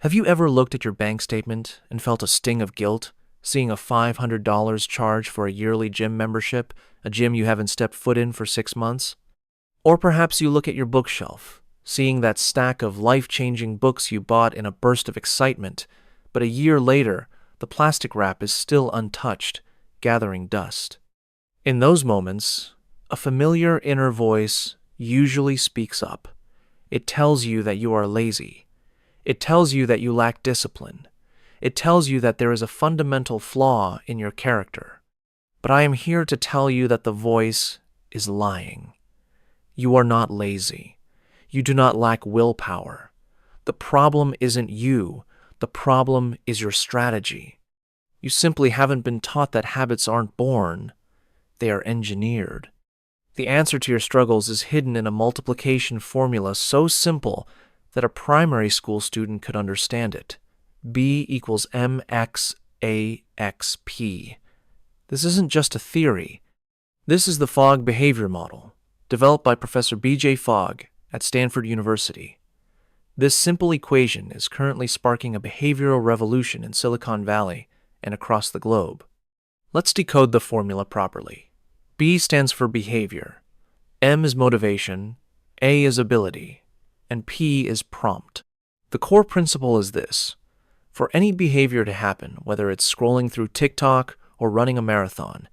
Have you ever looked at your bank statement and felt a sting of guilt, seeing a $500 charge for a yearly gym membership, a gym you haven't stepped foot in for 6 months? Or perhaps you look at your bookshelf, seeing that stack of life-changing books you bought in a burst of excitement, but a year later, the plastic wrap is still untouched, gathering dust. In those moments, a familiar inner voice usually speaks up. It tells you that you are lazy. It tells you that you lack discipline. It tells you that there is a fundamental flaw in your character. But I am here to tell you that the voice is lying. You are not lazy. You do not lack willpower. The problem isn't you. The problem is your strategy. You simply haven't been taught that habits aren't born. They are engineered. The answer to your struggles is hidden in a multiplication formula so simple that a primary school student could understand it. B equals mx AXP. This isn't just a theory. This is the Fogg Behavior Model, developed by Professor B.J. Fogg at Stanford University. This simple equation is currently sparking a behavioral revolution in Silicon Valley and across the globe. Let's decode the formula properly. B stands for behavior, M is motivation, A is ability, and P is prompt. The core principle is this. For any behavior to happen, whether it's scrolling through TikTok or running a marathon,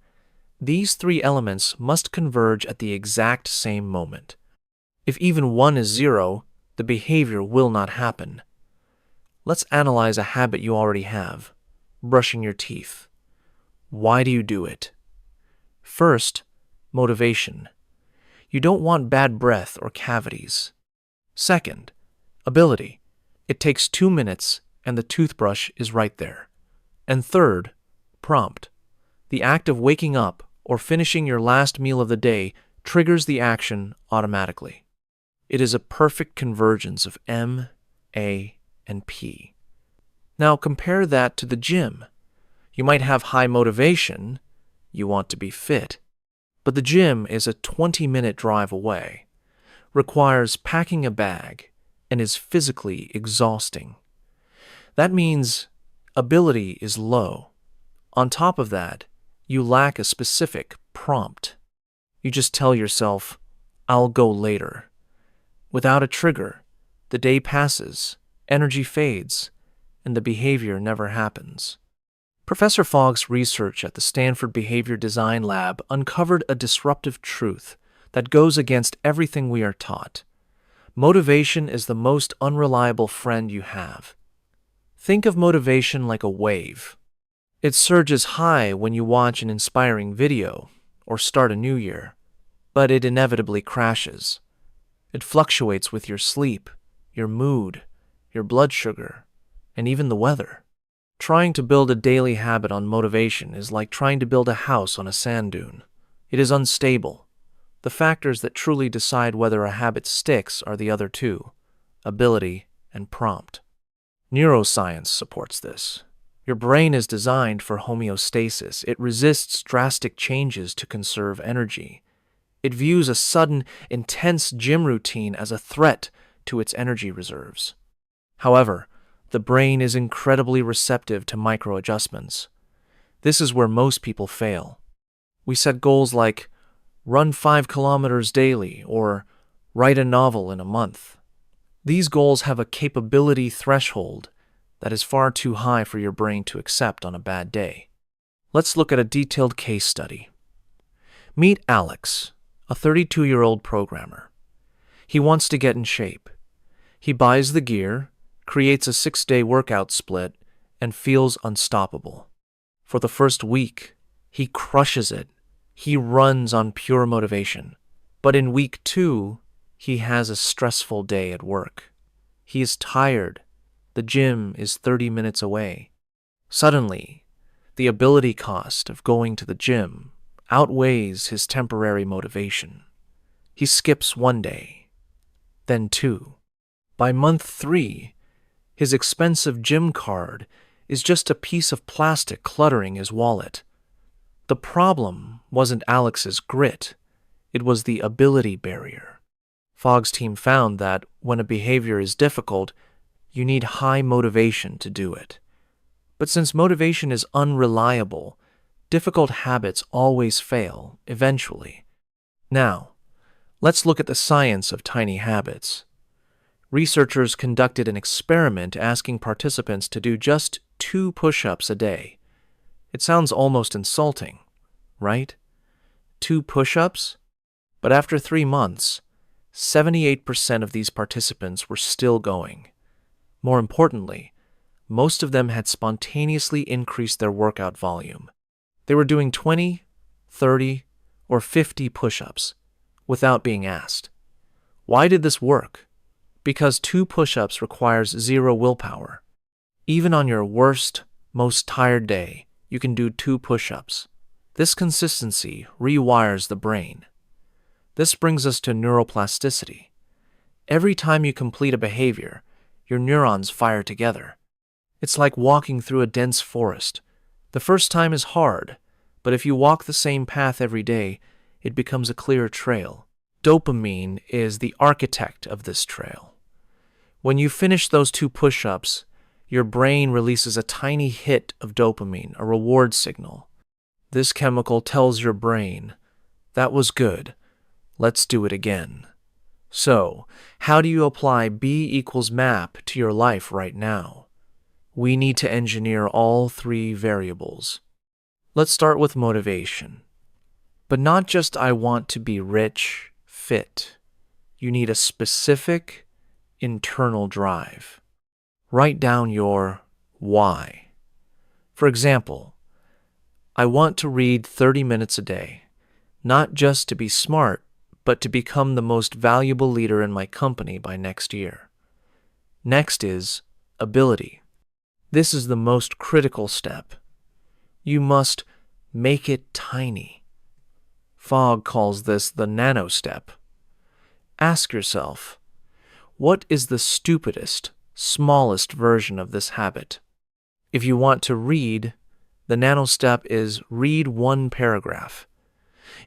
these three elements must converge at the exact same moment. If even one is zero, the behavior will not happen. Let's analyze a habit you already have, brushing your teeth. Why do you do it? First, motivation. You don't want bad breath or cavities. Second, ability. It takes 2 minutes and the toothbrush is right there. And third, prompt. The act of waking up or finishing your last meal of the day triggers the action automatically. It is a perfect convergence of M, A, and P. Now compare that to the gym. You might have high motivation, you want to be fit, but the gym is a 20-minute drive away, requires packing a bag, and is physically exhausting. That means ability is low. On top of that, you lack a specific prompt. You just tell yourself, I'll go later. Without a trigger, the day passes, energy fades, and the behavior never happens. Professor Fogg's research at the Stanford Behavior Design Lab uncovered a disruptive truth that goes against everything we are taught. Motivation is the most unreliable friend you have. Think of motivation like a wave. It surges high when you watch an inspiring video or start a new year, but it inevitably crashes. It fluctuates with your sleep, your mood, your blood sugar, and even the weather. Trying to build a daily habit on motivation is like trying to build a house on a sand dune. It is unstable. The factors that truly decide whether a habit sticks are the other two, ability and prompt. Neuroscience supports this. Your brain is designed for homeostasis. It resists drastic changes to conserve energy. It views a sudden, intense gym routine as a threat to its energy reserves. However, the brain is incredibly receptive to micro-adjustments. This is where most people fail. We set goals like run 5 kilometers daily or write a novel in a month. These goals have a capability threshold that is far too high for your brain to accept on a bad day. Let's look at a detailed case study. Meet Alex, a 32-year-old programmer. He wants to get in shape. He buys the gear, creates a 6-day workout split, and feels unstoppable. For the first week, he crushes it. He runs on pure motivation. But in week 2, he has a stressful day at work. He is tired. The gym is 30 minutes away. Suddenly, the ability cost of going to the gym outweighs his temporary motivation. He skips 1 day, then 2. By month 3, his expensive gym card is just a piece of plastic cluttering his wallet. The problem wasn't Alex's grit, it was the ability barrier. Fogg's team found that when a behavior is difficult, You need high motivation to do it. But since motivation is unreliable, difficult habits always fail, eventually. Now, let's look at the science of tiny habits. Researchers conducted an experiment asking participants to do just 2 push-ups a day. It sounds almost insulting, right? 2 push-ups? But after 3 months, 78% of these participants were still going. More importantly, most of them had spontaneously increased their workout volume. They were doing 20, 30, or 50 push-ups without being asked. Why did this work? Because 2 push-ups requires 0 willpower. Even on your worst, most tired day, you can do 2 push-ups. This consistency rewires the brain. This brings us to neuroplasticity. Every time you complete a behavior, your neurons fire together. It's like walking through a dense forest. The first time is hard, but if you walk the same path every day, it becomes a clear trail. Dopamine is the architect of this trail. When you finish those 2 push-ups, your brain releases a tiny hit of dopamine, a reward signal. This chemical tells your brain, "That was good. Let's do it again." So, how do you apply B equals MAP to your life right now? We need to engineer all 3 variables. Let's start with motivation. But not just I want to be rich, fit. You need a specific, internal drive. Write down your why. For example, I want to read 30 minutes a day, not just to be smart, but to become the most valuable leader in my company by next year. Next is ability. This is the most critical step. You must make it tiny. Fogg calls this the nano step. Ask yourself, what is the stupidest, smallest version of this habit? If you want to read, the nano step is read 1 paragraph.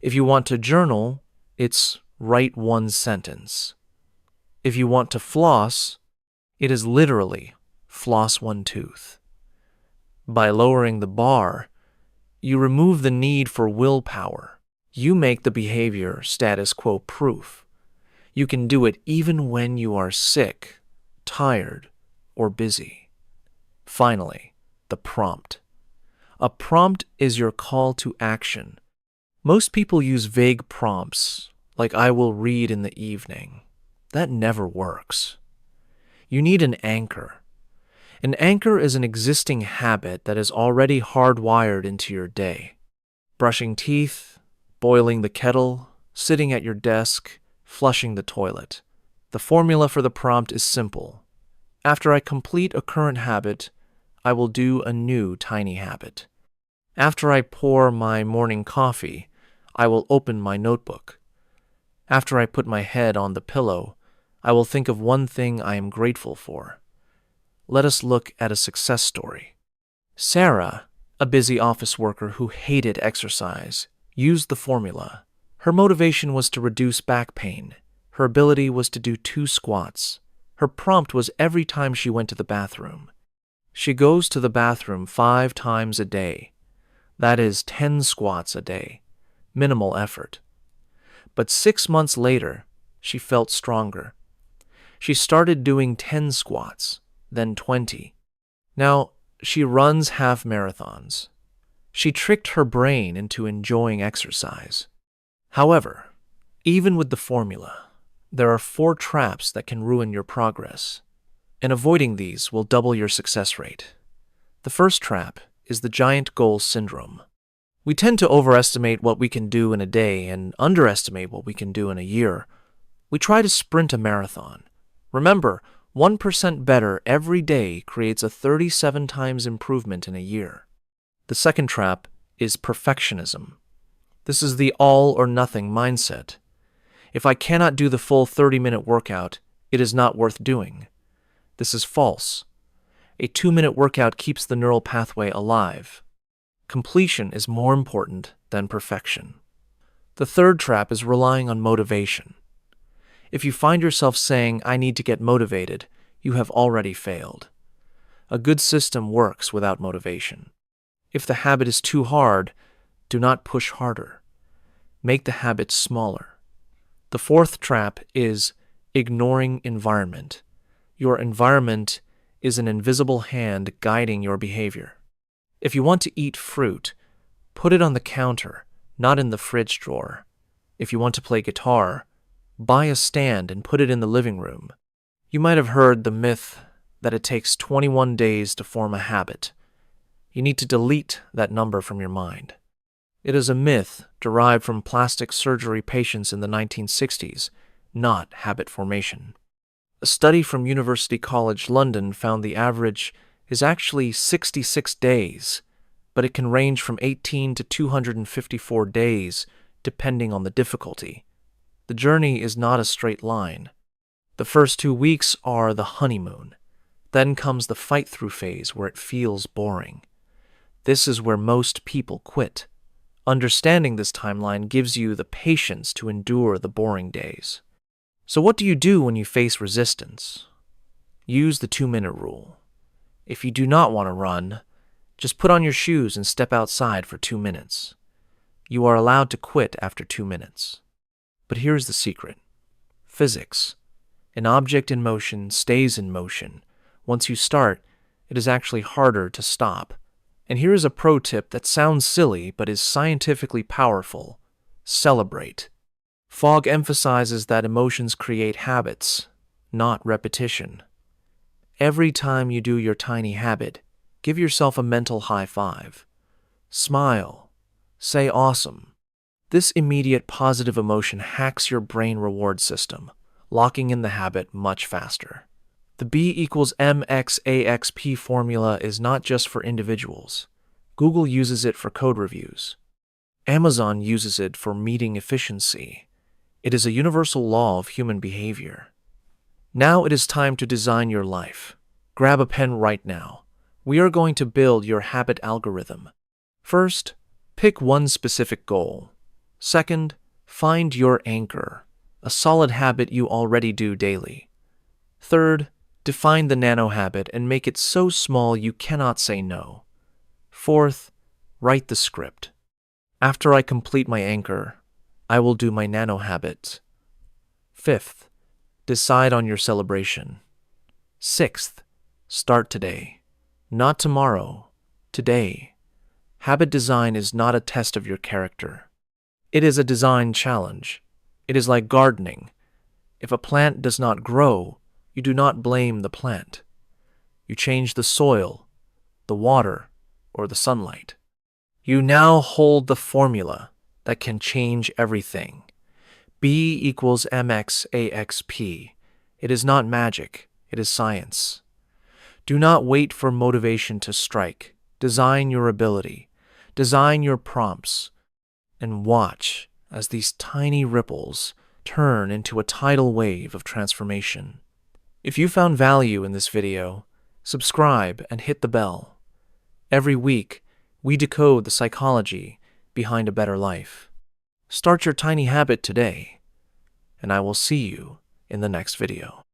If you want to journal, it's write 1 sentence. If you want to floss, it is literally floss 1 tooth. By lowering the bar, you remove the need for willpower. You make the behavior status quo proof. You can do it even when you are sick, tired, or busy. Finally, the prompt. A prompt is your call to action. Most people use vague prompts, like I will read in the evening. That never works. You need an anchor. An anchor is an existing habit that is already hardwired into your day. Brushing teeth, boiling the kettle, sitting at your desk, flushing the toilet. The formula for the prompt is simple. After I complete a current habit, I will do a new tiny habit. After I pour my morning coffee, I will open my notebook. After I put my head on the pillow, I will think of 1 thing I am grateful for. Let us look at a success story. Sarah, a busy office worker who hated exercise, used the formula. Her motivation was to reduce back pain. Her ability was to do 2 squats. Her prompt was every time she went to the bathroom. She goes to the bathroom 5 times a day. That is 10 squats a day. Minimal effort. But 6 months later, she felt stronger. She started doing 10 squats, then 20. Now, she runs half marathons. She tricked her brain into enjoying exercise. However, even with the formula, there are 4 traps that can ruin your progress, and avoiding these will double your success rate. The first trap is the giant goal syndrome. We tend to overestimate what we can do in a day and underestimate what we can do in a year. We try to sprint a marathon. Remember, 1% better every day creates a 37 times improvement in a year. The second trap is perfectionism. This is the all or nothing mindset. If I cannot do the full 30-minute workout, it is not worth doing. This is false. A 2-minute workout keeps the neural pathway alive. Completion is more important than perfection. The third trap is relying on motivation. If you find yourself saying, "I need to get motivated," you have already failed. A good system works without motivation. If the habit is too hard, do not push harder. Make the habit smaller. The fourth trap is ignoring environment. Your environment is an invisible hand guiding your behavior. If you want to eat fruit, put it on the counter, not in the fridge drawer. If you want to play guitar, buy a stand and put it in the living room. You might have heard the myth that it takes 21 days to form a habit. You need to delete that number from your mind. It is a myth derived from plastic surgery patients in the 1960s, not habit formation. A study from University College London found the average is actually 66 days, but it can range from 18 to 254 days depending on the difficulty. The journey is not a straight line. The first 2 weeks are the honeymoon. Then comes the fight-through phase where it feels boring. This is where most people quit. Understanding this timeline gives you the patience to endure the boring days. So what do you do when you face resistance? Use the 2-minute rule. If you do not want to run, just put on your shoes and step outside for 2 minutes. You are allowed to quit after 2 minutes. But here's the secret. Physics. An object in motion stays in motion. Once you start, it is actually harder to stop. And here is a pro tip that sounds silly but is scientifically powerful. Celebrate. Fogg emphasizes that emotions create habits, not repetition. Every time you do your tiny habit, give yourself a mental high five. Smile. Say awesome. This immediate positive emotion hacks your brain reward system, locking in the habit much faster. The B equals mx axp formula is not just for individuals. Google uses it for code reviews. Amazon uses it for meeting efficiency. It is a universal law of human behavior. Now it is time to design your life. Grab a pen right now. We are going to build your habit algorithm. First, pick one specific goal. Second, find your anchor, a solid habit you already do daily. Third, define the nano habit and make it so small you cannot say no. Fourth, write the script. After I complete my anchor, I will do my nano habit. Fifth, decide on your celebration. Sixth, start today. Not tomorrow, today. Habit design is not a test of your character. It is a design challenge. It is like gardening. If a plant does not grow, you do not blame the plant. You change the soil, the water, or the sunlight. You now hold the formula that can change everything. B equals mx axp. It is not magic, it is science. Do not wait for motivation to strike. Design your ability. Design your prompts. And watch as these tiny ripples turn into a tidal wave of transformation. If you found value in this video, subscribe and hit the bell. Every week, we decode the psychology behind a better life. Start your tiny habit today, and I will see you in the next video.